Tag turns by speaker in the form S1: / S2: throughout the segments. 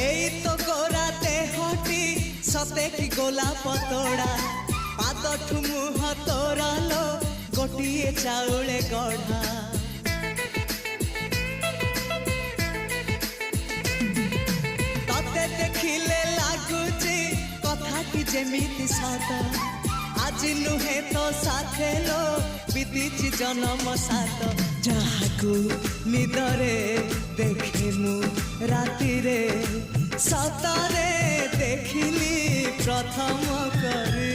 S1: এই তো গোরাতে হটি সতে কি গোলাপ তোড়া পাদঠু মুহ তোরালো গোটিয়ে চাউলে গড়া ততে দেখিলে লাগুছি কথাটি যেমিতি সত আজি নুহে তো সাথে লো বিদিছি জনম সাত যাহাকু নিদরে দেখে মু রাতিরে সতরে দেখিলি প্রথম করে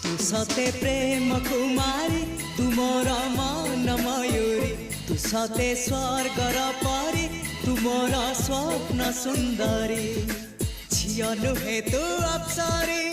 S1: তু সতে প্রেম কুমারী তুমর মন ময়ূরী তু সতে স্বর্গর পরি তুমর স্বপ্ন সুন্দরী ঝিও নুহে তু অপ্সরী